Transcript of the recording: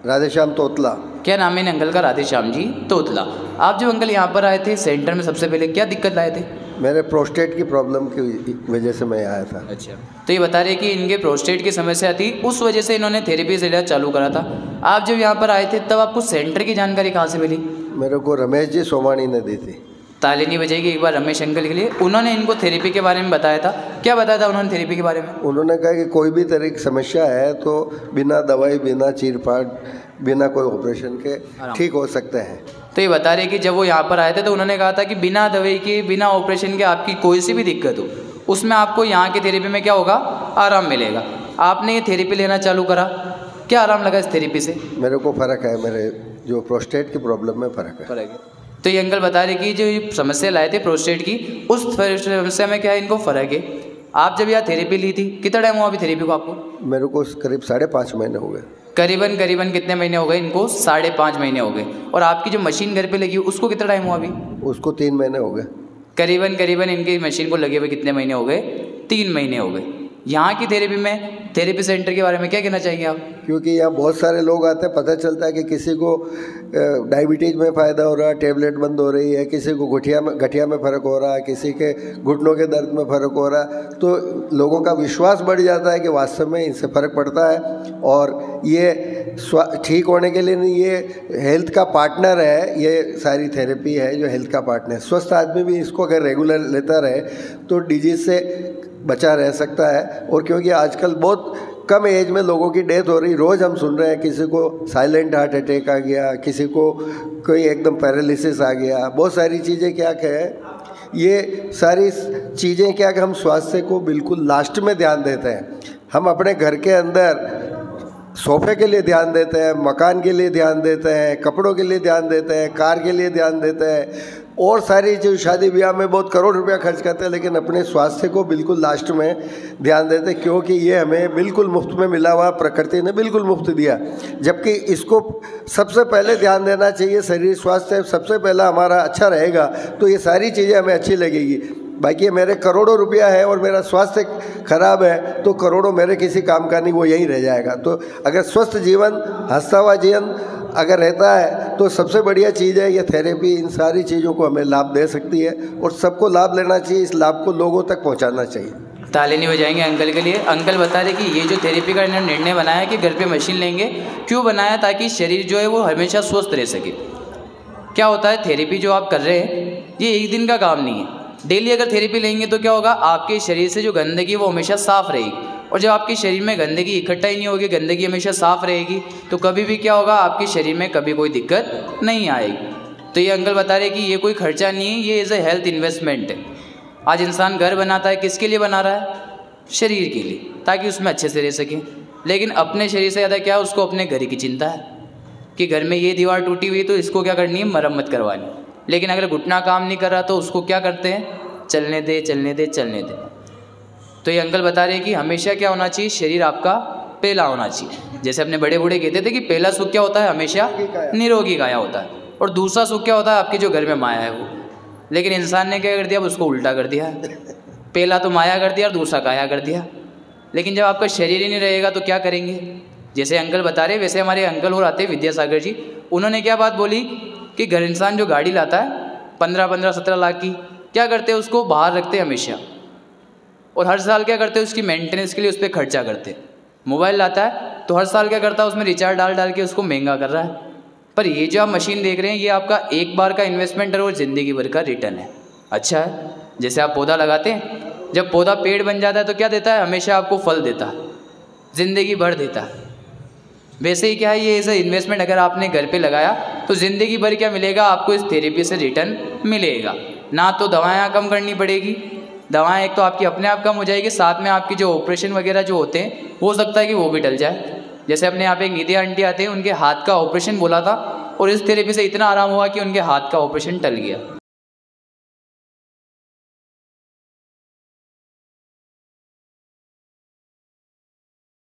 राधेश्याम तोतला। क्या नाम है इन अंकल का? राधेश्याम जी तोतला। आप जब अंकल यहाँ पर आए थे सेंटर में, सबसे पहले क्या दिक्कत लाए थे? मेरे प्रोस्टेट की प्रॉब्लम की वजह से मैं आया था। अच्छा, तो ये बता रहे कि इनके प्रोस्टेट की समस्या थी, उस वजह से इन्होंने थेरेपी से चालू करा था। आप जब यहाँ पर आए थे तब आपको सेंटर की जानकारी कहाँ से मिली? मेरे को रमेश जी सोमानी ने दी थी। ताली नहीं बजेगी एक बार रमेश अंकल के लिए। उन्होंने इनको थेरेपी के बारे में बताया था। क्या बताया था उन्होंने थेरेपी के बारे में? उन्होंने कहा कि कोई भी तरह की समस्या है तो बिना दवाई, बिना चीरफाड़, बिना कोई ऑपरेशन के ठीक हो सकते हैं। तो ये बता रहे कि जब वो यहाँ पर आए थे तो उन्होंने कहा था कि बिना दवाई के, बिना ऑपरेशन के आपकी कोई सी भी दिक्कत हो, उसमें आपको यहाँ की थेरेपी में क्या होगा? आराम मिलेगा। आपने ये थेरेपी लेना चालू करा, क्या आराम लगा इस थेरेपी से? मेरे को फ़र्क है, मेरे जो प्रोस्टेट की प्रॉब्लम में फ़र्क है। तो ये अंकल बता रहे कि जो समस्या लाए थे प्रोस्टेट की, उस समस्या में क्या है, इनको फ़र्क है। आप जब यहाँ थेरेपी ली थी, कितना टाइम हुआ अभी थेरेपी को आपको? मेरे को करीब 5.5 महीने हो गए। करीबन कितने महीने हो गए इनको? 5.5 महीने हो गए। और आपकी जो मशीन घर पे लगी उसको कितना टाइम हुआ अभी? उसको 3 महीने हो गए। करीबन इनकी मशीन को लगे हुए कितने महीने हो गए? 3 महीने हो गए। यहाँ की थेरेपी में, थेरेपी सेंटर के बारे में क्या कहना चाहेंगे आप? क्योंकि यहाँ बहुत सारे लोग आते हैं, पता चलता है कि किसी को डायबिटीज़ में फ़ायदा हो रहा है, टेबलेट बंद हो रही है, किसी को गठिया में फ़र्क हो रहा है, किसी के घुटनों के दर्द में फ़र्क हो रहा है, तो लोगों का विश्वास बढ़ जाता है कि वास्तव में इनसे फ़र्क पड़ता है। और ये ठीक होने के लिए नहीं, ये हेल्थ का पार्टनर है। ये सारी थेरेपी है जो हेल्थ का पार्टनर है। स्वस्थ आदमी भी इसको अगर रेगुलर लेता रहे तो डिजीज़ से बचा रह सकता है। और क्योंकि आजकल बहुत कम एज में लोगों की डेथ हो रही, रोज़ हम सुन रहे हैं किसी को साइलेंट हार्ट अटैक आ गया, किसी को कोई एकदम पैरालिसिस आ गया, बहुत सारी चीज़ें क्या है, ये सारी चीज़ें क्या कि हम स्वास्थ्य को बिल्कुल लास्ट में ध्यान देते हैं। हम अपने घर के अंदर सोफे के लिए ध्यान देते हैं, मकान के लिए ध्यान देते हैं, कपड़ों के लिए ध्यान देते हैं, कार के लिए ध्यान देते हैं, और सारी जो शादी ब्याह में बहुत करोड़ रुपया खर्च करते हैं, लेकिन अपने स्वास्थ्य को बिल्कुल लास्ट में ध्यान देते हैं, क्योंकि ये हमें बिल्कुल मुफ्त में मिला हुआ, प्रकृति ने बिल्कुल मुफ्त दिया। जबकि इसको सबसे पहले ध्यान देना चाहिए। शरीर स्वास्थ्य सबसे पहला हमारा अच्छा रहेगा तो ये सारी चीज़ें हमें अच्छी लगेगी। बाकी मेरे करोड़ों रुपया है और मेरा स्वास्थ्य खराब है तो करोड़ों मेरे किसी काम का नहीं, वो यहीं रह जाएगा। तो अगर स्वस्थ जीवन, हंसता हुआ जीवन अगर रहता है तो सबसे बढ़िया चीज़ है ये थेरेपी। इन सारी चीज़ों को हमें लाभ दे सकती है और सबको लाभ लेना चाहिए, इस लाभ को लोगों तक पहुंचाना चाहिए। ताली नहीं बजाएंगे अंकल के लिए। अंकल बता रहे कि ये जो थेरेपी का निर्णय बनाया कि घर पे मशीन लेंगे, क्यों बनाया? ताकि शरीर जो है वो हमेशा स्वस्थ रह सके। क्या होता है, थेरेपी जो आप कर रहे हैं ये एक दिन का काम नहीं है। डेली अगर थेरेपी लेंगे तो क्या होगा, आपके शरीर से जो गंदगी वो हमेशा साफ रहेगी। और जब आपके शरीर में गंदगी इकट्ठा ही नहीं होगी, गंदगी हमेशा साफ रहेगी, तो कभी भी क्या होगा, आपके शरीर में कभी कोई दिक्कत नहीं आएगी। तो ये अंकल बता रहे कि ये कोई खर्चा नहीं है, ये एज ए हेल्थ इन्वेस्टमेंट है। आज इंसान घर बनाता है, किसके लिए बना रहा है? शरीर के लिए, ताकि उसमें अच्छे से रह सके। लेकिन अपने शरीर से ज़्यादा क्या, उसको अपने घर की चिंता है कि घर में ये दीवार टूटी हुई तो इसको क्या करनी है, मरम्मत करवानी। लेकिन अगर घुटना काम नहीं कर रहा तो उसको क्या करते हैं, चलने दे चलने दे चलने दे। तो ये अंकल बता रहे हैं कि हमेशा क्या होना चाहिए, शरीर आपका पहला होना चाहिए। जैसे अपने बड़े बूढ़े कहते थे कि पहला सुख क्या होता है, हमेशा निरोगी काया होता है, और दूसरा सुख क्या होता है, आपकी जो घर में माया है वो। लेकिन इंसान ने क्या कर दिया, उसको उल्टा कर दिया। पहला तो माया कर दिया और दूसरा काया कर दिया। लेकिन जब आपका शरीर ही नहीं रहेगा तो क्या करेंगे? जैसे अंकल बता रहे, वैसे हमारे अंकल और आते विद्यासागर जी, उन्होंने क्या बात बोली कि घर इंसान जो गाड़ी लाता है 15-17 लाख की, क्या करते हैं, उसको बाहर रखते हैं हमेशा, और हर साल क्या करते हैं, उसकी मेंटेनेंस के लिए उस पर खर्चा करते हैं। मोबाइल लाता है तो हर साल क्या करता है, उसमें रिचार्ज डाल के उसको महंगा कर रहा है। पर ये जो आप मशीन देख रहे हैं, ये आपका एक बार का इन्वेस्टमेंट है और ज़िंदगी भर का रिटर्न है। अच्छा है, जैसे आप पौधा लगाते हैं, जब पौधा पेड़ बन जाता है तो क्या देता है, हमेशा आपको फल देता है, ज़िंदगी भर देता है। वैसे ही क्या है, ये ऐसा इन्वेस्टमेंट अगर आपने घर पे लगाया तो ज़िंदगी भर क्या मिलेगा आपको, इस थेरेपी से रिटर्न मिलेगा। ना तो दवाएं कम करनी पड़ेगी, दवाएं एक तो आपकी अपने आप कम हो जाएगी, साथ में आपकी जो ऑपरेशन वगैरह जो होते हैं हो सकता है कि वो भी टल जाए। जैसे अपने यहाँ पे एक निधि आंटी आते हैं, उनके हाथ का ऑपरेशन बोला था और इस थेरेपी से इतना आराम हुआ कि उनके हाथ का ऑपरेशन टल गया।